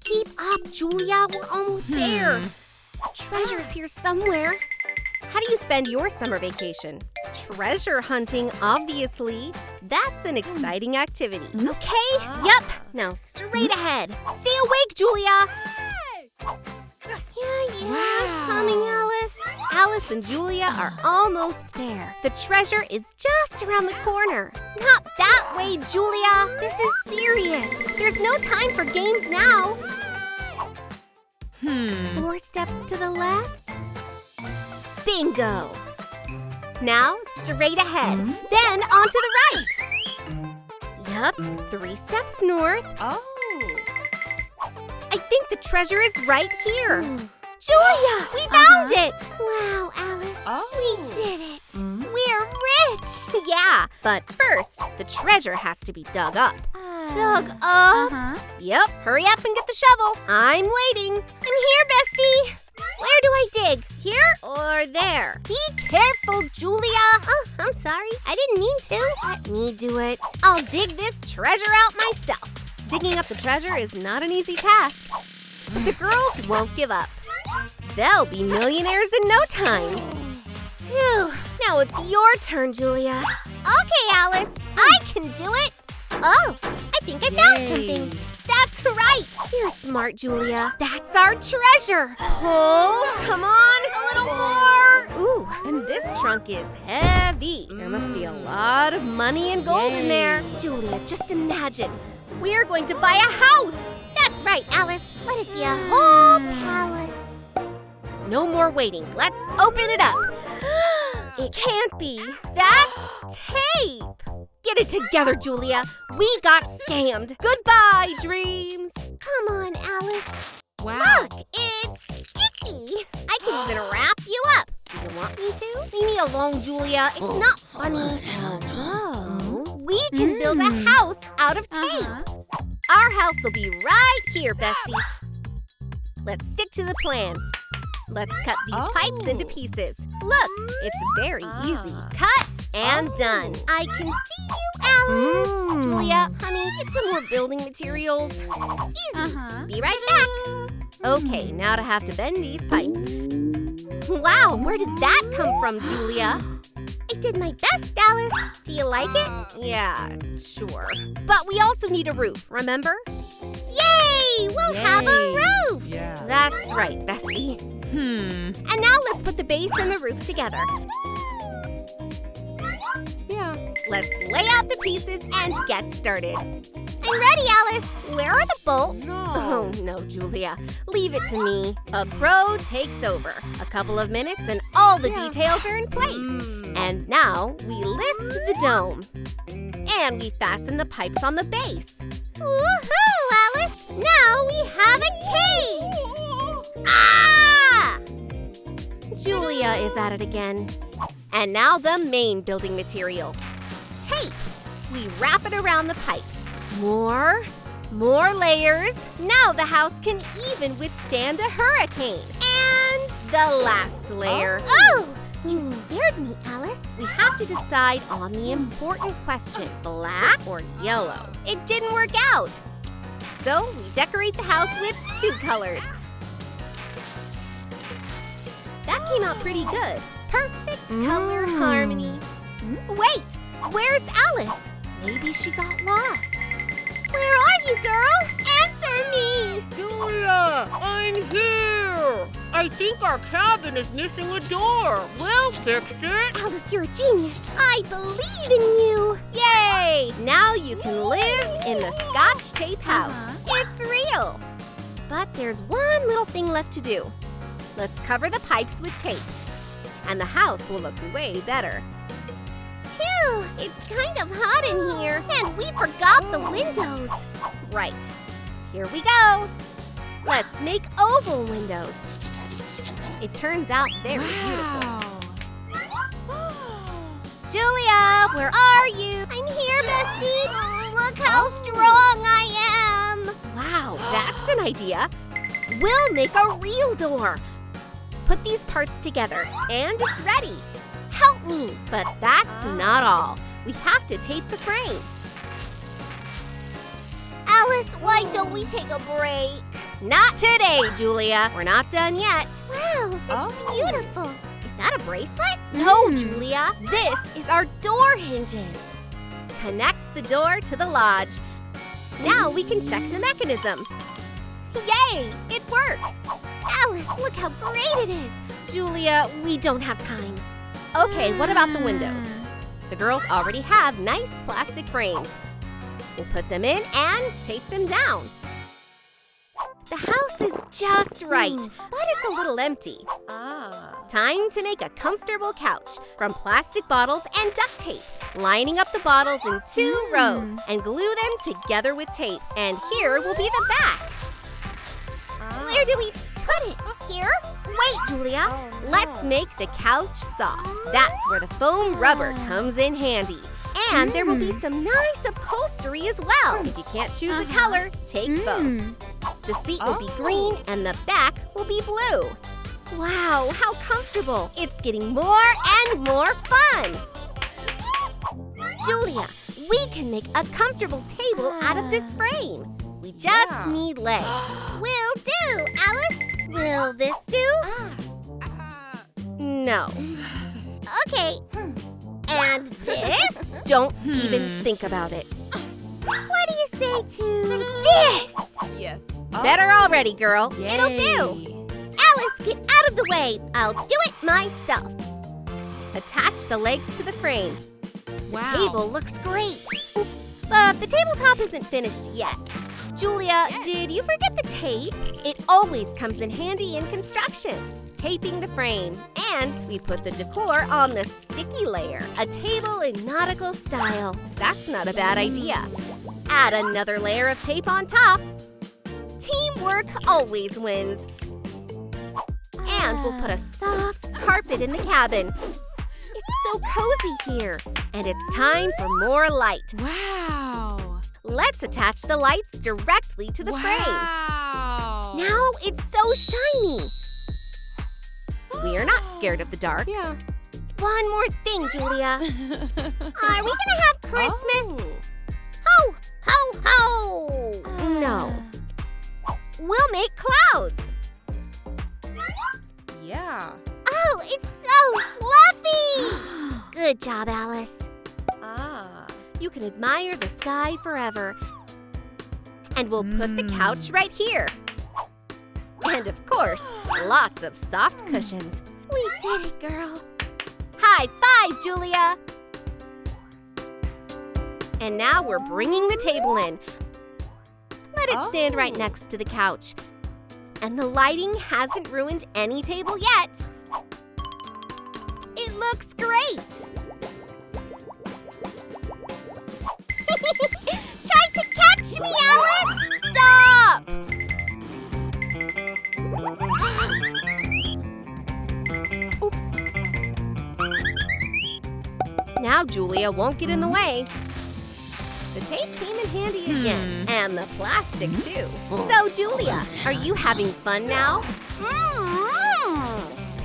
Keep up, Julia. We're almost there. The treasure's here somewhere. How do you spend your summer vacation? Treasure hunting, obviously. That's an exciting activity. Okay, yep. Now straight ahead. Stay awake, Julia. Yeah, coming, Alice. Alice and Julia are almost there. The treasure is just around the corner. Not that way, Julia. This is serious. There's no time for games now. 4 steps to the left. Bingo. Now, straight ahead. Then on to the right. Yup, 3 steps north. Oh. I think the treasure is right here. Julia, we found it. Wow, Alice, we did it. We're rich. Yeah, but first, the treasure has to be dug up. Dug up? Yep, hurry up and get the shovel. I'm waiting. I'm here, bestie. Where do I dig? Here or there? Be careful, Julia. Oh, I'm sorry. I didn't mean to. Let me do it. I'll dig this treasure out myself. Digging up the treasure is not an easy task. But the girls won't give up. They'll be millionaires in no time. Phew. Now it's your turn, Julia. Okay, Alice. I can do it. Oh, I think I found something. That's right. You're smart, Julia. That's our treasure. Oh, come on, a little more. Ooh, and this trunk is heavy. There must be a lot of money and gold in there. Julia, just imagine. We're going to buy a house. That's right, Alice. Let it be a whole palace. No more waiting. Let's open it up. It can't be. That's tape. Get it together, Julia. We got scammed. Goodbye, dreams. Come on, Alice. Wow. Look, it's sticky. I can even wrap you up. Do you want me to? Leave me alone, Julia. It's not funny. Oh. We can build a house out of tape. Our house will be right here, bestie. Let's stick to the plan. Let's cut these pipes into pieces. Look, it's very easy. Cut and done. I can see you, Alice. Julia, honey, get some more building materials. Easy. Be right back. Okay, now to have to bend these pipes. Wow, where did that come from, Julia? I did my best, Alice. Do you like it? Yeah, sure. But we also need a roof, remember? Yay! We'll have a roof! Yeah. That's right, bestie. And now let's put the base and the roof together. Yeah. Let's lay out the pieces and get started. I'm ready, Alice. Where are the bolts? No. Oh, no, Julia. Leave it to me. A pro takes over. A couple of minutes and all the details are in place. And now we lift the dome. And we fasten the pipes on the base. Woohoo, Alice! Now we have a cage! Ah! Julia is at it again. And now the main building material. Tape. We wrap it around the pipes. More layers. Now the house can even withstand a hurricane. And the last layer. Oh! You scared me, Alice. We have to decide on the important question, black or yellow. It didn't work out. So we decorate the house with 2 colors. That came out pretty good. Perfect color harmony. Wait, where's Alice? Maybe she got lost. Where are you, girl? Answer me! Julia, I'm here! I think our cabin is missing a door. We'll fix it. Alice, you're a genius. I believe in you. Yay! Now you can live in the Scotch tape house. It's real. But there's one little thing left to do. Let's cover the pipes with tape. And the house will look way better. Phew, it's kind of hot in here. And we forgot the windows. Right. Here we go. Let's make oval windows. It turns out very beautiful. Julia, where are you? I'm here, bestie. Oh, look how strong I am. Wow, that's an idea. We'll make a real door. Put these parts together, and it's ready. Help me. But that's not all. We have to tape the frame. Alice, why don't we take a break? Not today, Julia. We're not done yet. Wow, that's beautiful. Is that a bracelet? No, Julia. This is our door hinges. Connect the door to the lodge. Now we can check the mechanism. Yay! It works! Alice, look how great it is! Julia, we don't have time. Okay, what about the windows? The girls already have nice plastic frames. We'll put them in and tape them down. The house is just right, but it's a little empty. Time to make a comfortable couch from plastic bottles and duct tape. Lining up the bottles in 2 rows and glue them together with tape. And here will be the back. Where do we put it? Here? Wait, Julia. Let's make the couch soft. That's where the foam rubber comes in handy. And there will be some nice upholstery as well. If you can't choose a color, take both. The seat will be green and the back will be blue. Wow, how comfortable. It's getting more and more fun. Julia, we can make a comfortable table out of this frame. We just need legs. Will do, Alice. Will this do? No. Okay. And this? Don't even think about it. What do you say to this? Yes. Better already, girl. Yay. It'll do. Alice, get out of the way. I'll do it myself. Attach the legs to the frame. The table looks great. Oops, but the tabletop isn't finished yet. Julia, did you forget the tape? It always comes in handy in construction. Taping the frame. And we put the decor on the sticky layer. A table in nautical style. That's not a bad idea. Add another layer of tape on top. Teamwork always wins. And we'll put a soft carpet in the cabin. It's so cozy here. And it's time for more light. Wow. Let's attach the lights directly to the frame. Now it's so shiny. We are not scared of the dark. Yeah. One more thing, Julia. Are we gonna have Christmas? Ho, ho, ho! No. We'll make clouds. Yeah. Oh, it's so fluffy! Good job, Alice. You can admire the sky forever. And we'll put the couch right here. And of course, lots of soft cushions. We did it, girl. High five, Julia! And now we're bringing the table in. Let it stand right next to the couch. And the lighting hasn't ruined any table yet. It looks great! Try to catch me, Alice! Stop! Oops. Now Julia won't get in the way. The tape came in handy again, and the plastic too. So Julia, are you having fun now?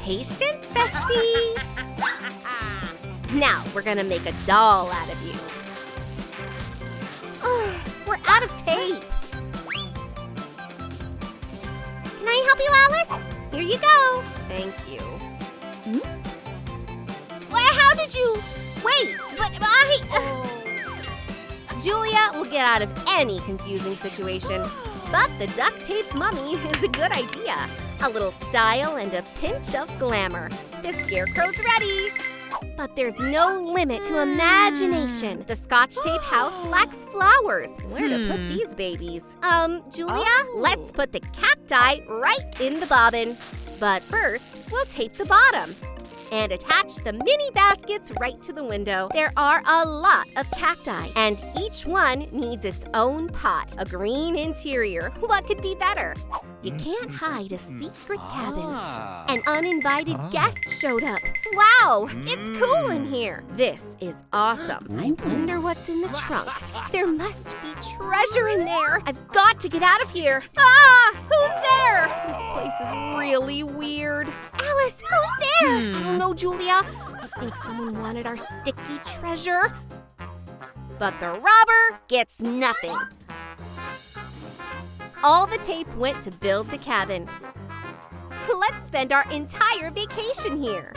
Patience, bestie. Now we're gonna make a doll out of you. Oh, we're out of tape. Can I help you, Alice? Here you go. Thank you. Well, how did you? Wait, but Julia will get out of any confusing situation. But the duct tape mummy is a good idea. A little style and a pinch of glamour. The scarecrow's ready. But there's no limit to imagination. The scotch tape house lacks flowers. Where to put these babies? Julia, let's put the cacti right in the bobbin. But first, we'll tape the bottom and attach the mini baskets right to the window. There are a lot of cacti, and each one needs its own pot. A green interior. What could be better? You can't hide a secret cabin. An uninvited guest showed up. Wow, it's cool in here. This is awesome. I wonder what's in the trunk. There must be treasure in there. I've got to get out of here. Ah, who's there? This place is really weird. Alice, who's there? I don't know, Julia. I think someone wanted our sticky treasure. But the robber gets nothing. All the tape went to build the cabin. Let's spend our entire vacation here.